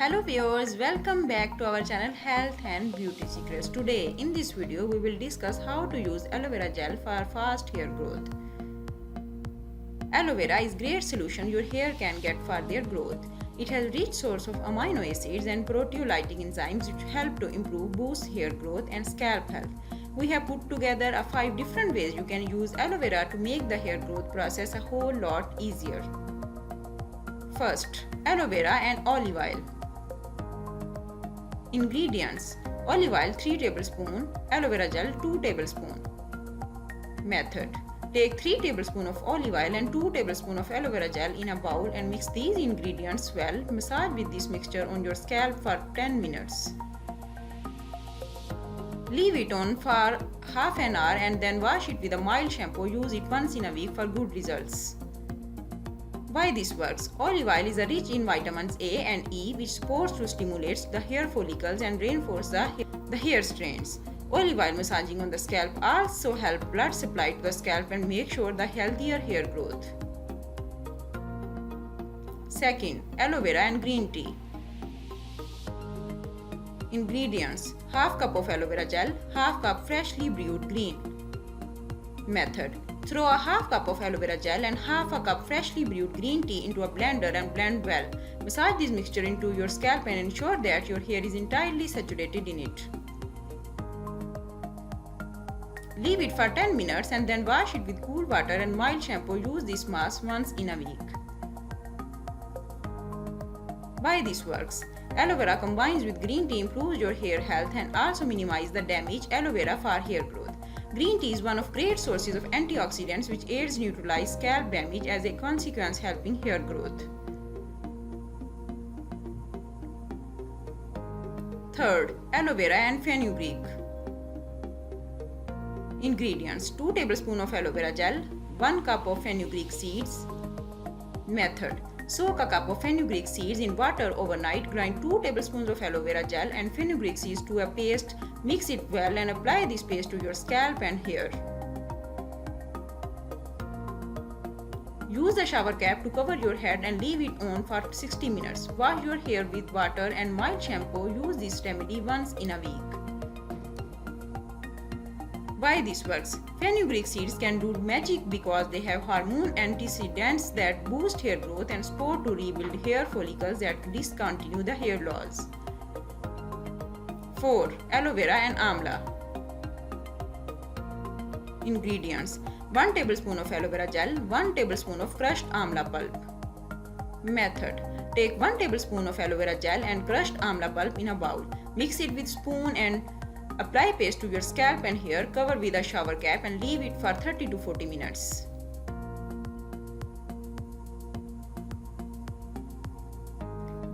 Hello viewers, welcome back to our channel Health and Beauty Secrets. Today in this video we will discuss how to use aloe vera gel for fast hair growth. Aloe vera is great solution your hair can get for their growth. It has rich source of amino acids and proteolytic enzymes which help to improve boost hair growth and scalp health. We have put together 5 different ways you can use aloe vera to make the hair growth process a whole lot easier. First, aloe vera and olive oil. Ingredients: olive oil 3 tablespoons, aloe vera gel 2 tablespoons. Method: take 3 tablespoons of olive oil and 2 tablespoons of aloe vera gel in a bowl and mix these ingredients well. Massage with this mixture on your scalp for 10 minutes. Leave it on for half an hour and then wash it with a mild shampoo. Use it once in a week for good results. Why this works? Olive oil is rich in vitamins A and E which supports to stimulate the hair follicles and reinforce the hair strands. Olive oil massaging on the scalp also helps blood supply to the scalp and make sure the healthier hair growth. Second, aloe vera and green tea. Ingredients: half cup of aloe vera gel, half cup freshly brewed green. Method: throw a half cup of aloe vera gel and half a cup freshly brewed green tea into a blender and blend well. Massage this mixture into your scalp and ensure that your hair is entirely saturated in it. Leave it for 10 minutes and then wash it with cool water and mild shampoo. Use this mask once in a week. Why this works? Aloe vera combines with green tea improves your hair health and also minimizes the damage aloe vera for hair growth. Green tea is one of great sources of antioxidants which aids neutralize scalp damage as a consequence helping hair growth. Third, aloe vera and fenugreek. Ingredients: 2 tablespoons of aloe vera gel, 1 cup of fenugreek seeds. Method: soak a cup of fenugreek seeds in water overnight, grind 2 tablespoons of aloe vera gel and fenugreek seeds to a paste, mix it well and apply this paste to your scalp and hair. Use the shower cap to cover your head and leave it on for 60 minutes. Wash your hair with water and mild shampoo. Use this remedy once in a week. Why this works? Fenugreek seeds can do magic because they have hormone antioxidants that boost hair growth and support to rebuild hair follicles that discontinue the hair loss. 4. Aloe vera and amla. Ingredients: 1 tablespoon of aloe vera gel, 1 tablespoon of crushed amla pulp. Method: take 1 tablespoon of aloe vera gel and crushed amla pulp in a bowl. Mix it with spoon and apply paste to your scalp and hair. Cover with a shower cap and leave it for 30 to 40 minutes.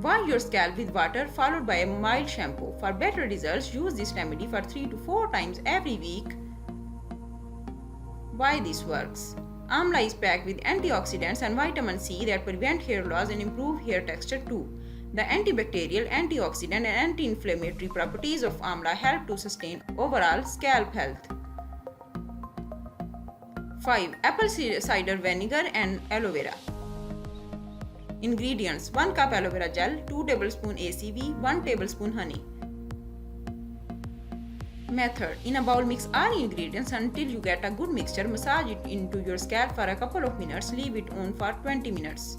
Wash your scalp with water followed by a mild shampoo. For better results, use this remedy for 3 to 4 times every week. Why this works? Amla is packed with antioxidants and vitamin C that prevent hair loss and improve hair texture too. The antibacterial, antioxidant and anti-inflammatory properties of amla help to sustain overall scalp health. 5. Apple cider vinegar and aloe vera. Ingredients: 1 cup aloe vera gel, 2 tablespoons ACV, 1 tablespoon honey. Method: in a bowl, mix all ingredients until you get a good mixture. Massage it into your scalp for a couple of minutes. Leave it on for 20 minutes.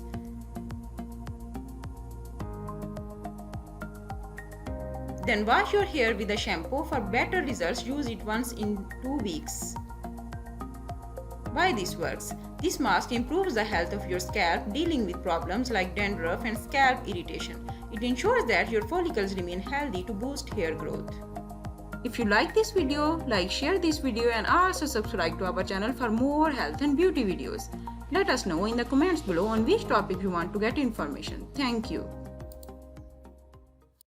Then wash your hair with a shampoo. For better results, use it once in 2 weeks. Why this works? This mask improves the health of your scalp, dealing with problems like dandruff and scalp irritation. It ensures that your follicles remain healthy to boost hair growth. If you like this video, like, share this video and also subscribe to our channel for more health and beauty videos. Let us know in the comments below on which topic you want to get information. Thank you.